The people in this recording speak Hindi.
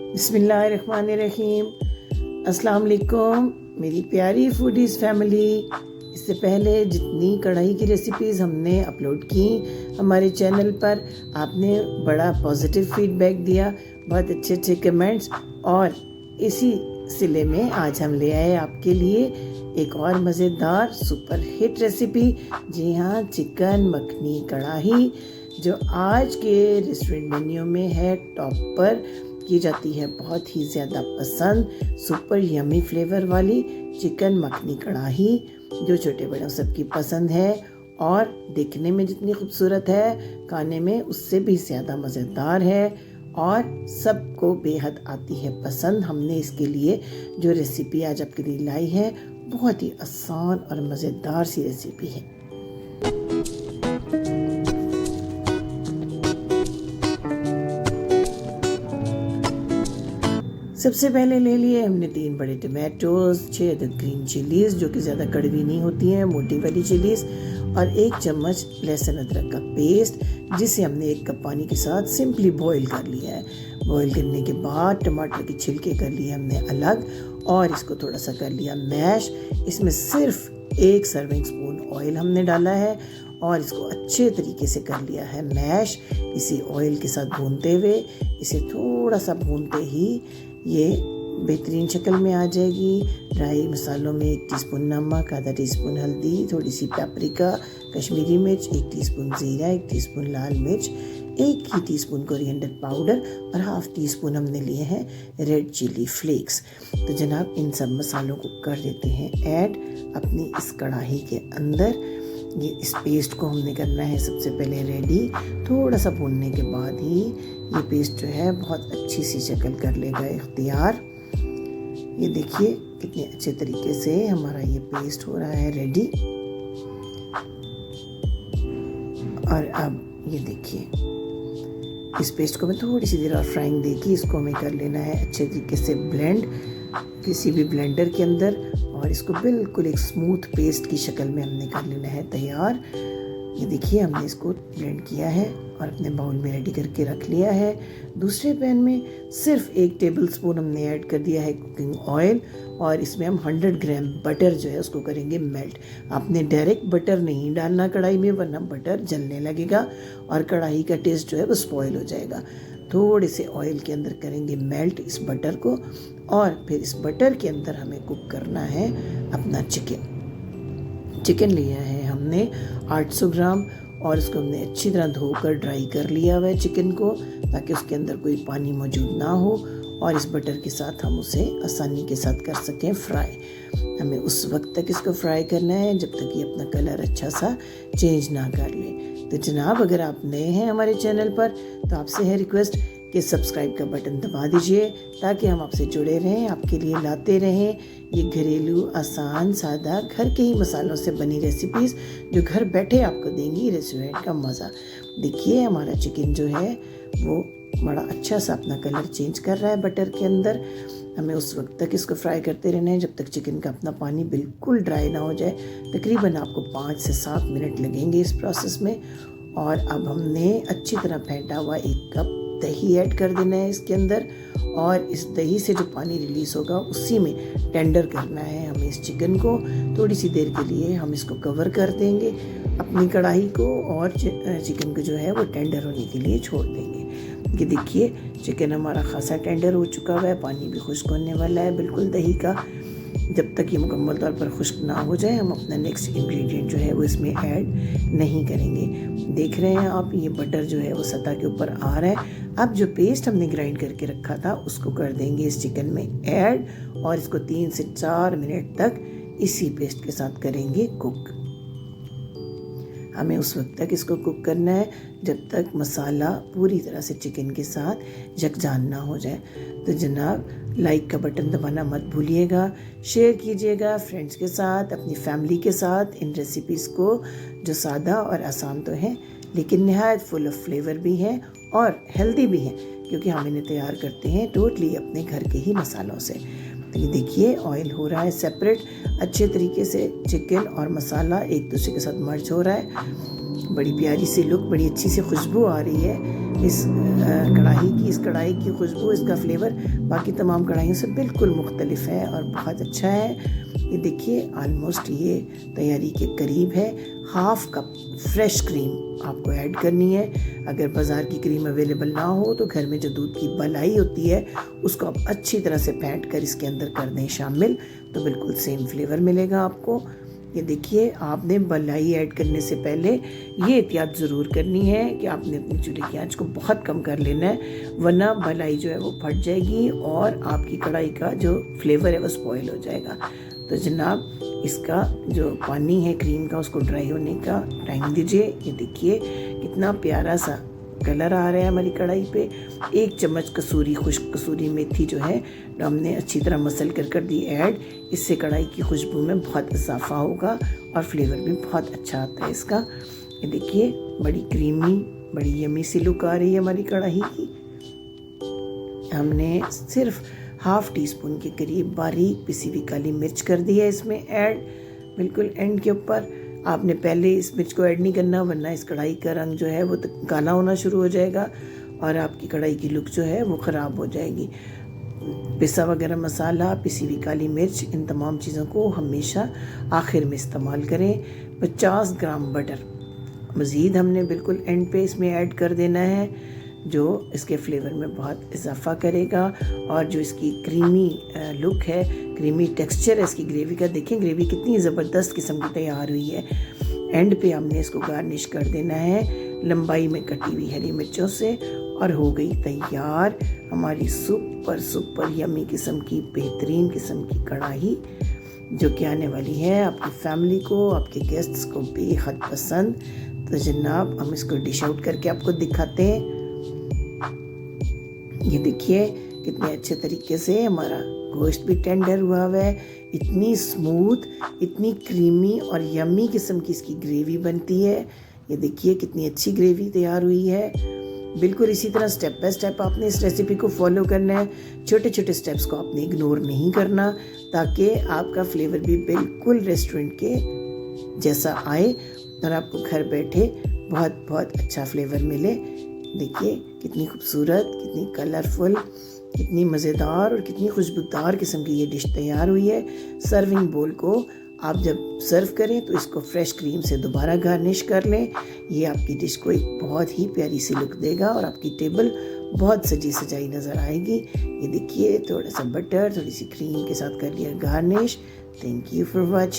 बिस्मिल्लाहिर्रहमानिर्रहीम। अस्सलाम वालेकुम मेरी प्यारी फूडीज़ फैमिली। इससे पहले जितनी कढ़ाई की रेसिपीज़ हमने अपलोड की हमारे चैनल पर, आपने बड़ा पॉजिटिव फीडबैक दिया, बहुत अच्छे अच्छे कमेंट्स, और इसी सिले में आज हम ले आए आपके लिए एक और मज़ेदार सुपर हिट रेसिपी। जी हाँ, चिकन मखनी कढ़ाई, जो आज के रेस्टोरेंट मेन्यू में है टॉप पर की जाती है, बहुत ही ज़्यादा पसंद, सुपर यमी फ्लेवर वाली चिकन मखनी कढ़ाई, जो छोटे बड़ों सबकी पसंद है और देखने में जितनी खूबसूरत है, खाने में उससे भी ज़्यादा मज़ेदार है और सबको बेहद आती है पसंद। हमने इसके लिए जो रेसिपी आज आपके लिए लाई है, बहुत ही आसान और मज़ेदार सी रेसिपी है। सबसे पहले ले लिए हमने 3 बड़े टमाटोज, 6 अदद ग्रीन चिलीज़ जो कि ज़्यादा कड़वी नहीं होती हैं, मोटी वाली चिलीज़, और 1 चम्मच लहसुन अदरक का पेस्ट, जिसे हमने 1 कप पानी के साथ सिंपली बॉईल कर लिया है। बॉईल करने के बाद टमाटर के छिलके कर लिए हमने अलग और इसको थोड़ा सा कर लिया मैश। इसमें सिर्फ 1 सर्विंग स्पून ऑयल हमने डाला है और इसको अच्छे तरीके से कर लिया है मैश। इसी ऑयल के साथ भूनते हुए, इसे थोड़ा सा भूनते ही ये बेहतरीन शक्ल में आ जाएगी। ड्राई मसालों में 1 टीस्पून नमक, आधा टीस्पून हल्दी, थोड़ी सी पेपरिका, कश्मीरी मिर्च, 1 टीस्पून ज़ीरा, 1 टीस्पून लाल मिर्च, 1 ही टीस्पून कोरिएंडर पाउडर और हाफ टीस्पून हमने लिए हैं रेड चिली फ्लेक्स। तो जनाब, इन सब मसालों को कर देते हैं ऐड अपनी इस कढ़ाई के अंदर। ये इस पेस्ट को हमने करना है सबसे पहले रेडी। थोड़ा सा भूनने के बाद ही ये पेस्ट जो है बहुत अच्छी सी शक्ल कर लेगा इख्तियार। ये देखिए कितने अच्छे तरीके से हमारा ये पेस्ट हो रहा है रेडी। और अब ये देखिए, इस पेस्ट को मैं थोड़ी सी देर और फ्राइंग देगी, इसको हमें कर लेना है अच्छे तरीके से ब्लेंड किसी भी ब्लेंडर के अंदर, और इसको बिल्कुल एक स्मूथ पेस्ट की शक्ल में हमने कर लेना है तैयार। ये देखिए, हमने इसको ब्लेंड किया है और अपने बाउल में रेडी करके रख लिया है। दूसरे पैन में सिर्फ 1 टेबलस्पून हमने ऐड कर दिया है कुकिंग ऑयल, और इसमें हम 100 ग्राम बटर जो है उसको करेंगे मेल्ट। आपने डायरेक्ट बटर नहीं डालना कढ़ाई में, वरना बटर जलने लगेगा और कढ़ाई का टेस्ट जो है वो स्पॉइल हो जाएगा। थोड़े से ऑयल के अंदर करेंगे मेल्ट इस बटर को, और फिर इस बटर के अंदर हमें कुक करना है अपना चिकन लिया है हमने 800 ग्राम, और इसको हमने अच्छी तरह धोकर ड्राई कर लिया हुआ है चिकन को, ताकि उसके अंदर कोई पानी मौजूद ना हो, और इस बटर के साथ हम उसे आसानी के साथ कर सकें फ्राई। हमें उस वक्त तक इसको फ्राई करना है जब तक ये अपना कलर अच्छा सा चेंज ना कर ले। तो जनाब, अगर आप नए हैं हमारे चैनल पर, तो आपसे है रिक्वेस्ट कि सब्सक्राइब का बटन दबा दीजिए, ताकि हम आपसे जुड़े रहें, आपके लिए लाते रहें ये घरेलू, आसान, सादा, घर के ही मसालों से बनी रेसिपीज़, जो घर बैठे आपको देंगी रेस्टोरेंट का मज़ा। देखिए, हमारा चिकन जो है वो बड़ा अच्छा सा अपना कलर चेंज कर रहा है बटर के अंदर। हमें उस वक्त तक इसको फ्राई करते रहना है जब तक चिकन का अपना पानी बिल्कुल ड्राई ना हो जाए। तकरीबन आपको 5 से 7 मिनट लगेंगे इस प्रोसेस में। और अब हमने अच्छी तरह फेंटा हुआ 1 कप दही ऐड कर देना है इसके अंदर, और इस दही से जो पानी रिलीज़ होगा उसी में टेंडर करना है हमें इस चिकन को। थोड़ी सी देर के लिए हम इसको कवर कर देंगे अपनी कढ़ाई को, और चिकन को जो है वो टेंडर होने के लिए छोड़ देंगे। ये देखिए, चिकन हमारा खासा टेंडर हो चुका हुआ है, पानी भी खुश्क होने वाला है बिल्कुल दही का। जब तक ये मुकम्मल तौर पर खुश्क ना हो जाए, हम अपना नेक्स्ट इंग्रेडिएंट जो है वो इसमें ऐड नहीं करेंगे। देख रहे हैं आप, ये बटर जो है वो सतह के ऊपर आ रहा है। अब जो पेस्ट हमने ग्राइंड करके रखा था उसको कर देंगे इस चिकन में ऐड, और इसको 3 से 4 मिनट तक इसी पेस्ट के साथ करेंगे कुक। हमें उस वक्त तक इसको कुक करना है जब तक मसाला पूरी तरह से चिकन के साथ यकजान ना हो जाए। तो जनाब, लाइक का बटन दबाना मत भूलिएगा, शेयर कीजिएगा फ्रेंड्स के साथ, अपनी फैमिली के साथ इन रेसिपीज़ को, जो सादा और आसान तो हैं लेकिन नहायत फुल ऑफ फ्लेवर भी हैं और हेल्दी भी हैं, क्योंकि हम इन्हें तैयार करते हैं टोटली अपने घर के ही मसालों से। तो ये देखिए, ऑयल हो रहा है सेपरेट, अच्छे तरीके से चिकन और मसाला एक दूसरे के साथ मर्ज हो रहा है। बड़ी प्यारी सी लुक, बड़ी अच्छी सी खुशबू आ रही है। इस कढ़ाई की खुशबू, इसका फ्लेवर बाकी तमाम कढ़ाइयों से बिल्कुल मुख्तलिफ है और बहुत अच्छा है। ये देखिए ऑलमोस्ट ये तैयारी के करीब है। हाफ कप फ्रेश क्रीम आपको ऐड करनी है। अगर बाज़ार की क्रीम अवेलेबल ना हो तो घर में जो दूध की मलाई होती है उसको आप अच्छी तरह से फेंट कर इसके अंदर कर दें शामिल, तो बिल्कुल सेम फ्लेवर मिलेगा आपको। ये देखिए, आपने मलाई ऐड करने से पहले ये एहतियात ज़रूर करनी है कि आपने अपनी चूल्हे की आंच को बहुत कम कर लेना है, वरना मलाई जो है वो फट जाएगी और आपकी कढ़ाई का जो फ्लेवर है वो स्पॉइल हो जाएगा। तो जनाब, इसका जो पानी है क्रीम का उसको ड्राई होने का टाइम दीजिए। ये देखिए कितना प्यारा सा कलर आ रहा है हमारी कढ़ाई पे। 1 चम्मच खुश्क कसूरी मेथी जो है हमने अच्छी तरह मसल कर दी ऐड। इससे कढ़ाई की खुशबू में बहुत इजाफा होगा और फ्लेवर भी बहुत अच्छा आता है इसका। ये देखिए बड़ी क्रीमी, बड़ी यमी सी लुक आ रही है हमारी कढ़ाई की। हमने सिर्फ हाफ टी स्पून के करीब बारीक पिसी हुई काली मिर्च कर दी है इसमें ऐड, बिल्कुल एंड के ऊपर। आपने पहले इस मिर्च को ऐड नहीं करना, वरना इस कढ़ाई का रंग जो है वो काला होना शुरू हो जाएगा और आपकी कढ़ाई की लुक जो है वो ख़राब हो जाएगी। पिसा हुआ गरम मसाला, पिसी हुई काली मिर्च, इन तमाम चीज़ों को हमेशा आखिर में इस्तेमाल करें। 50 ग्राम बटर मज़ीद हमने बिल्कुल एंड पे इसमें ऐड कर देना है, जो इसके फ्लेवर में बहुत इजाफा करेगा और जो इसकी क्रीमी लुक है, क्रीमी टेक्सचर है इसकी ग्रेवी का, देखें ग्रेवी कितनी ज़बरदस्त किस्म की तैयार हुई है। एंड पे हमने इसको गार्निश कर देना है लंबाई में कटी हुई हरी मिर्चों से और हो गई तैयार हमारी सुपर यमी किस्म की, बेहतरीन किस्म की कढ़ाई, जो कि आने वाली है आपकी फैमिली को, आपके गेस्ट्स को बेहद पसंद। तो जनाब, हम इसको डिश आउट करके आपको दिखाते हैं। ये देखिए कितने अच्छे तरीके से हमारा गोश्त भी टेंडर हुआ है, इतनी स्मूथ, इतनी क्रीमी और यम्मी किस्म की इसकी ग्रेवी बनती है। ये देखिए कितनी अच्छी ग्रेवी तैयार हुई है। बिल्कुल इसी तरह स्टेप बाय स्टेप आपने इस रेसिपी को फॉलो करना है। छोटे छोटे स्टेप्स को आपने इग्नोर नहीं करना, ताकि आपका फ्लेवर भी बिल्कुल रेस्टोरेंट के जैसा आए और आपको घर बैठे बहुत बहुत अच्छा फ्लेवर मिले। देखिए कितनी खूबसूरत, कितनी कलरफुल, कितनी मज़ेदार और कितनी खुशबूदार किस्म की ये डिश तैयार हुई है। सर्विंग बोल को आप जब सर्व करें तो इसको फ्रेश क्रीम से दोबारा गार्निश कर लें। ये आपकी डिश को एक बहुत ही प्यारी सी लुक देगा और आपकी टेबल बहुत सजी सजाई नज़र आएगी। ये देखिए थोड़ा सा बटर, थोड़ी सी क्रीम के साथ कर लिया garnish. Thank you for watching.